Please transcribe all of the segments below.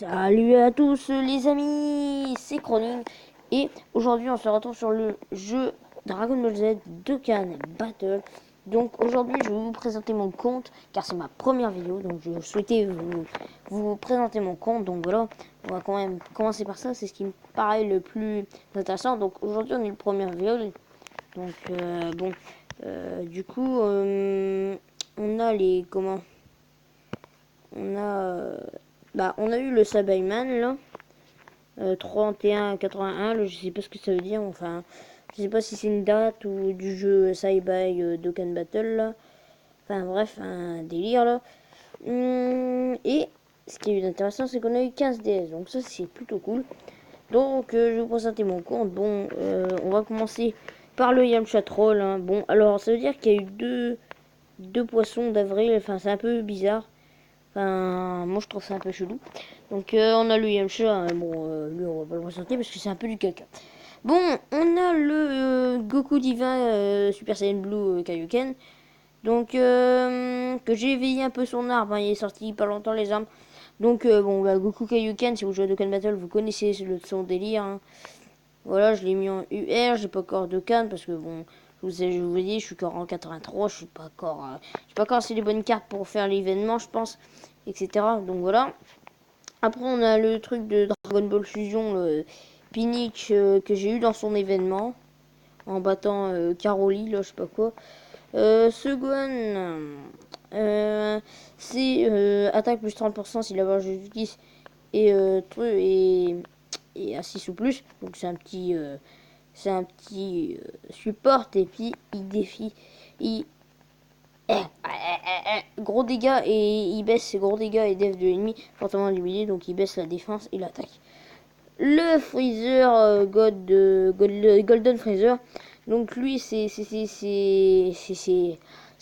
Salut à tous les amis, c'est Chroning et aujourd'hui on se retrouve sur le jeu Dragon Ball Z Dokkan Battle. Donc aujourd'hui je vais vous présenter mon compte car c'est ma première vidéo, donc je souhaitais vous présenter mon compte. Donc voilà, on va quand même commencer par ça, c'est ce qui me paraît le plus intéressant. Donc aujourd'hui on est le premier viol, donc du coup on a les comment on a on a eu le Sabaiman là, 31-81, là, je sais pas ce que ça veut dire, enfin, je sais pas si c'est une date ou du jeu Saibai Dokkan Battle là, enfin bref, un délire là. Et ce qui est intéressant, c'est qu'on a eu 15 DS, donc ça c'est plutôt cool. Donc je vais vous présenter mon compte. Bon, on va commencer par le Yamcha Troll, hein. Bon, alors ça veut dire qu'il y a eu deux poissons d'avril, enfin c'est un peu bizarre. Enfin, moi je trouve ça un peu chelou. Donc on a le Yamcha, hein. Bon, lui on va pas le présenter parce que c'est un peu du caca. Bon, on a le Goku Divin Super Saiyan Blue Kaioken. Donc que j'ai éveillé un peu son arbre, hein. Il est sorti pas longtemps les armes. Donc bon, bah, Goku Kaioken, si vous jouez à Dokkan Battle, vous connaissez son délire, hein. Voilà, je l'ai mis en UR, j'ai pas encore de canne parce que bon, je vous ai dit, je suis encore en 83, je suis pas encore, j'ai pas encore assez les bonnes cartes pour faire l'événement, je pense, etc. Donc voilà. Après, on a le truc de Dragon Ball Fusion, le Pinich que j'ai eu dans son événement en battant Caroli, là, je sais pas quoi. Second, c'est attaque plus 30% si la barre justice et à 6 ou plus. Donc c'est un petit support et puis il défie. Il, gros dégâts et il baisse ses gros dégâts et def de l'ennemi fortement limité, donc il baisse la défense et l'attaque. Le Freezer Golden Freezer, donc lui c'est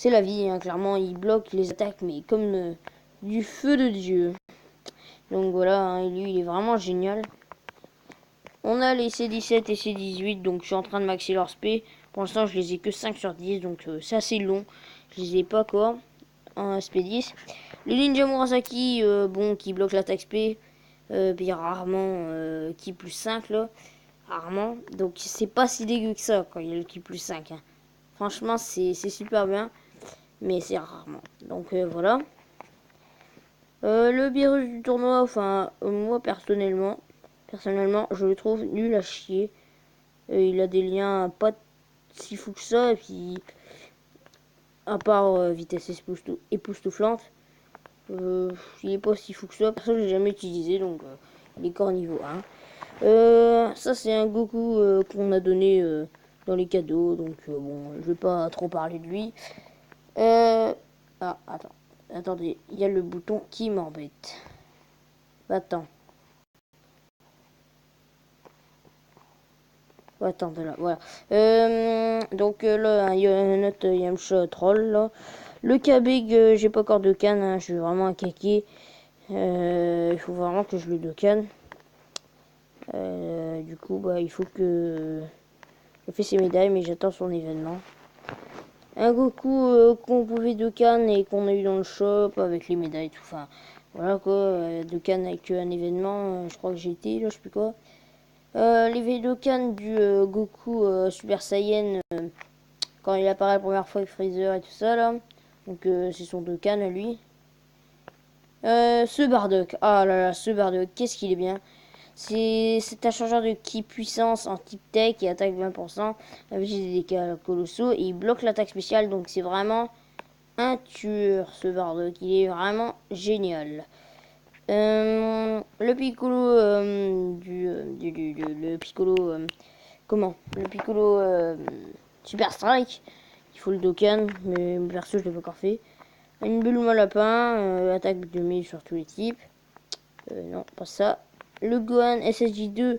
la vie, hein. Clairement il bloque les attaques mais comme du feu de Dieu. Donc voilà, hein, lui il est vraiment génial. On a les C17 et C18, donc je suis en train de maxer leur SP. Pour l'instant je les ai que 5 sur 10, donc c'est assez long. Je les ai pas encore en SP10. Les Ninja Murasaki, bon, qui bloquent l'attaque SP. Puis rarement qui plus 5 là. Rarement. Donc c'est pas si dégueu que ça quand il y a le qui plus 5, hein. Franchement c'est super bien. Mais c'est rarement. Donc voilà. Le virus du tournoi, enfin moi personnellement je le trouve nul à chier. Il a des liens pas si fous que ça. Et puis à part vitesse époustouflante. Il est pas si fou que ça. Perso, j'ai jamais utilisé, donc il est corps niveau 1. Ça, c'est un Goku qu'on a donné dans les cadeaux, donc bon, je vais pas trop parler de lui. Attendez, il y a le bouton qui m'embête. Attends. Attendez là, voilà. Donc là, il y a notre Yamcha Troll, là. Le Kabig, j'ai pas encore de canne, hein, je suis vraiment un kaki. Il faut vraiment que je le docane. Du coup, bah, il faut que je fais ses médailles, mais j'attends son événement. Un Goku qu'on pouvait Dokkan et qu'on a eu dans le shop avec les médailles, tout. Enfin, voilà quoi. Dokkan avec un événement, je crois que j'ai été, là, je sais plus quoi. Les Dokkan du Goku Super Saiyan quand il apparaît la première fois avec Freezer et tout ça là. Donc c'est son Dokkan à lui. Ce Bardock, ah là là, ce Bardock, qu'est-ce qu'il est bien. C'est un changeur de ki puissance en type tech et attaque 20% avec des dégâts colossaux et il bloque l'attaque spéciale, donc c'est vraiment un tueur ce Bardock, il est vraiment génial. Le Piccolo le Piccolo comment le Piccolo Super Strike, il faut le Dokkan, mais perso je l'ai pas encore fait. Une Bulma lapin, attaque de 1000 sur tous les types. Non, pas ça. Le Gohan SSJ2,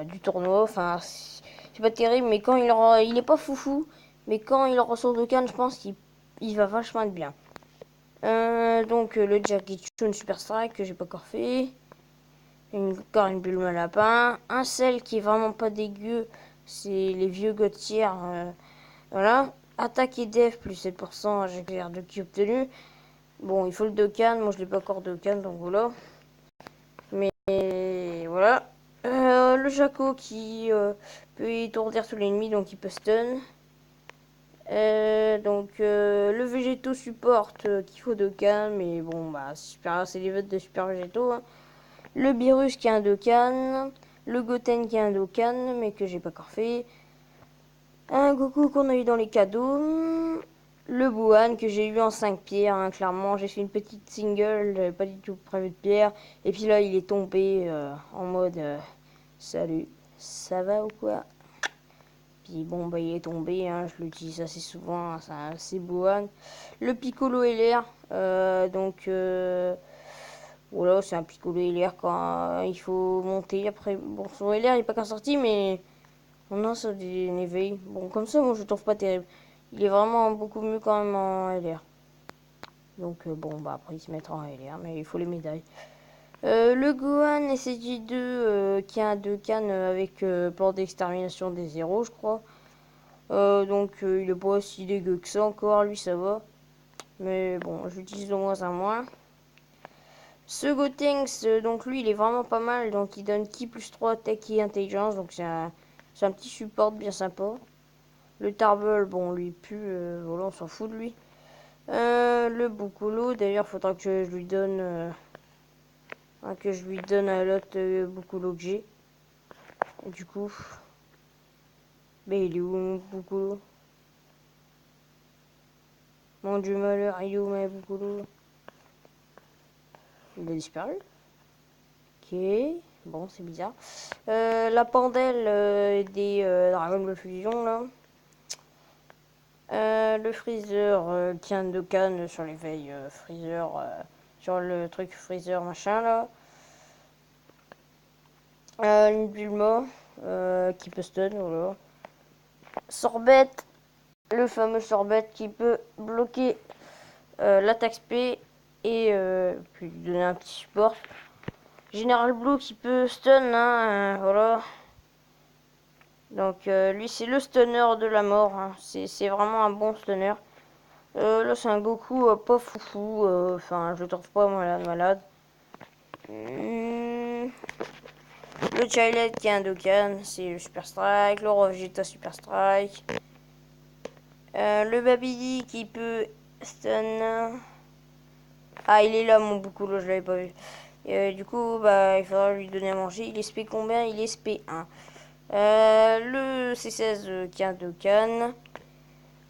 du tournoi. Enfin, c'est pas terrible, mais quand il est pas foufou. Mais quand il ressort de Cannes, je pense qu'il va vachement être bien. Donc le Jackie Chun Super Strike que j'ai pas encore fait. Encore une Bulma lapin. Un sel qui est vraiment pas dégueu, c'est les vieux Gautier. Voilà. Attaque et def plus 7%, j'ai l'air de qui obtenu. Bon, il faut le Dokkan. Moi, je l'ai pas encore Dokkan, donc voilà. Mais voilà. Le Jaco qui peut étourdir tous les ennemis, donc il peut stun. Le végétaux supporte qu'il faut Dokkan, mais bon, bah, c'est les votes de super végétaux. Hein. Le Beerus qui a un Dokkan. Le Goten qui a un Dokkan, mais que j'ai pas encore fait. Un Goku qu'on a eu dans les cadeaux. Le Buan que j'ai eu en 5 pierres, hein, clairement. J'ai fait une petite single, j'avais pas du tout prévu de pierre. Et puis là, il est tombé en mode salut, ça va ou quoi? Puis bon, bah il est tombé, hein, je l'utilise assez souvent, hein, c'est Buan. Le Piccolo LR, voilà, c'est un Piccolo LR quand il faut monter. Après, bon, son LR il n'est pas qu'en sortie, mais on a ça des éveil. Bon, comme ça, moi je trouve pas terrible. Il est vraiment beaucoup mieux quand même en LR. Donc bon, bah après il se mettra en LR, mais il faut les médailles. Le Gohan SSJ2 qui a un 2 cannes avec plan d'extermination des zéros, je crois. Il est pas aussi dégueu que ça encore, lui ça va. Mais bon, j'utilise de moins en moins. Ce Gotenks, donc lui il est vraiment pas mal, donc il donne ki plus 3 tech et intelligence, donc c'est un petit support bien sympa. Le Tarbell, bon lui pue, voilà on s'en fout de lui. Le Bukolo, d'ailleurs faudra que je lui donne à l'autre Bukolo que j'ai. Et du coup, mais il est où mon Bukolo? Mon dieu malheur, il est où mon Bukolo? Il a disparu. Ok, bon c'est bizarre. La pandelle des Dragon Ball Fusion là. Le Freezer tient de canne sur l'éveil Freezer, sur le truc Freezer machin là. Une Bulma qui peut stun, voilà. Sorbet, le fameux Sorbet qui peut bloquer l'attaque SP et puis lui donner un petit support. Général Blue qui peut stun, hein, voilà. Donc lui c'est le stunner de la mort, hein. C'est vraiment un bon stunner. Là c'est un Goku pas foufou, enfin je le trouve pas malade. Le Chiled qui a un Dokkan, c'est le Super Strike. Le Roi Vegeta Super Strike. Le Babidi qui peut stun. Ah, il est là, mon Boucoulo, je l'avais pas vu. Du coup, bah, il faudra lui donner à manger. Il est SP combien? Il est SP 1. Le C16 qui a un Dokkan.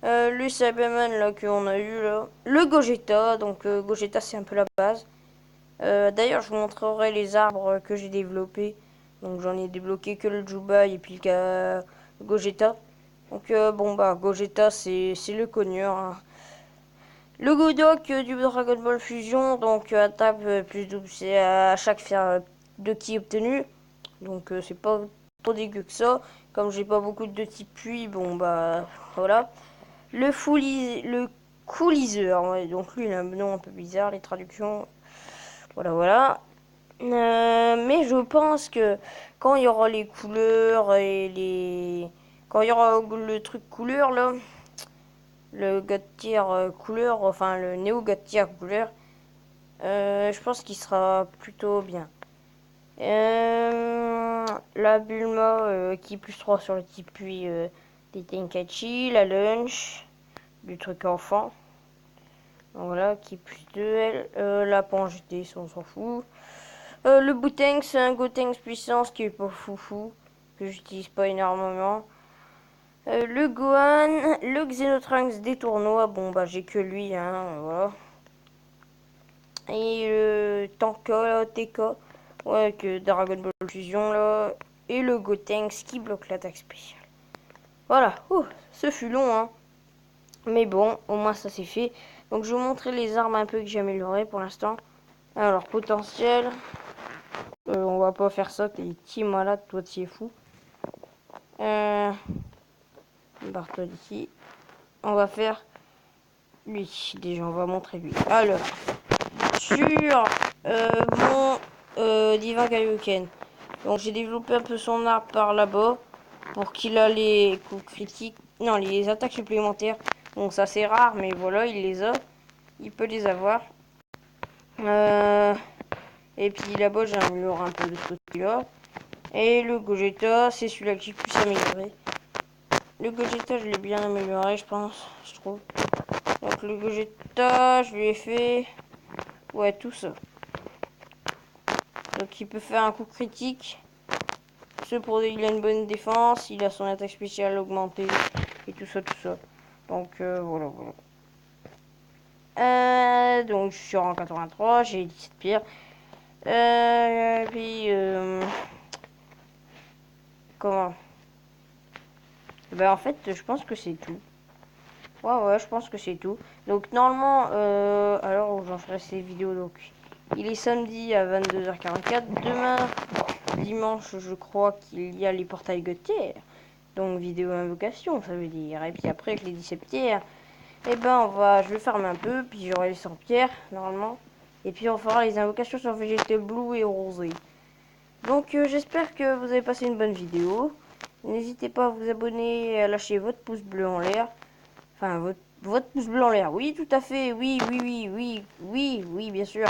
Le Cyberman là qu'on a eu là. Le Gogeta, donc Gogeta c'est un peu la base. D'ailleurs, je vous montrerai les arbres que j'ai développés. Donc j'en ai débloqué que le Juba et puis le Gogeta. Donc bon bah Gogeta c'est le cogneur. Hein. Le Godok du Dragon Ball Fusion, donc attaque plus double, c'est à chaque fer de ki obtenu. Donc c'est pas trop dégueu que ça. Comme j'ai pas beaucoup de type puits, bon bah voilà. Le Cooliseur, ouais, donc lui il a un nom un peu bizarre, les traductions. Voilà. Mais je pense que quand il y aura les couleurs et les... Quand il y aura le truc couleur là, le God tier couleur, enfin le Neo God tier couleur, je pense qu'il sera plutôt bien. La Bulma qui est plus 3 sur le type puis des Tenkaichi, la Lunch, du truc enfant. Donc voilà, qui est plus 2 elle. La Pange D, on s'en fout. Le Boutengs, c'est un Gotenks puissance qui est pas foufou, que j'utilise pas énormément. Le Gohan, le Xenotrunks des tournois, bon bah j'ai que lui, hein, voilà. Et le Tanka, TK, ouais, que Dragon Ball Fusion là. Et le Gotenks qui bloque l'attaque spéciale. Voilà, ce fut long, hein. Mais bon, au moins ça c'est fait. Donc je vais vous montrer les armes un peu que j'ai améliorées pour l'instant. Alors, potentiel. On va pas faire ça, t'es petit malade, toi tu es fou. Barre-toi d'ici. On va faire lui. Déjà, on va montrer lui. Alors, sur mon Divin Kaioken. Donc, j'ai développé un peu son arbre par là-bas pour qu'il a les coups critiques. Non, les attaques supplémentaires. Bon, ça c'est rare, mais voilà, il les a. il peut les avoir. Et puis là-bas, j'ai amélioré un peu de ce côté-là. Et le Gogeta, c'est celui-là qui est plus amélioré. Le Gogeta, je l'ai bien amélioré, je pense, je trouve. Donc le Gogeta, je lui ai fait... Ouais, tout ça. Donc il peut faire un coup critique. Ce pour il a une bonne défense, il a son attaque spéciale augmentée. Et tout ça, tout ça. Donc voilà, voilà. Donc je suis en 83, j'ai 17 pierres. Puis... comment? Ben en fait, je pense que c'est tout. Ouais, je pense que c'est tout. Donc normalement, alors où j'en ferai ces vidéos, donc il est samedi à 22h44. Demain, dimanche, je crois qu'il y a les portails Gauthier. Donc vidéo invocation, ça veut dire. Et puis après, avec les 17 pierres, et ben je vais farmer un peu, puis j'aurai les 100 pierres, normalement. Et puis on fera les invocations sur Végétal Blue et Rosé. Donc j'espère que vous avez passé une bonne vidéo. N'hésitez pas à vous abonner et à lâcher votre pouce bleu en l'air. Enfin, votre pouce bleu en l'air. Oui, tout à fait. Oui, bien sûr.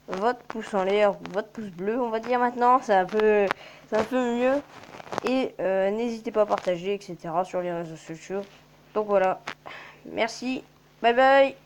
Votre pouce en l'air, votre pouce bleu, on va dire maintenant. C'est un peu mieux. Et n'hésitez pas à partager, etc. sur les réseaux sociaux. Donc voilà. Merci. Bye bye.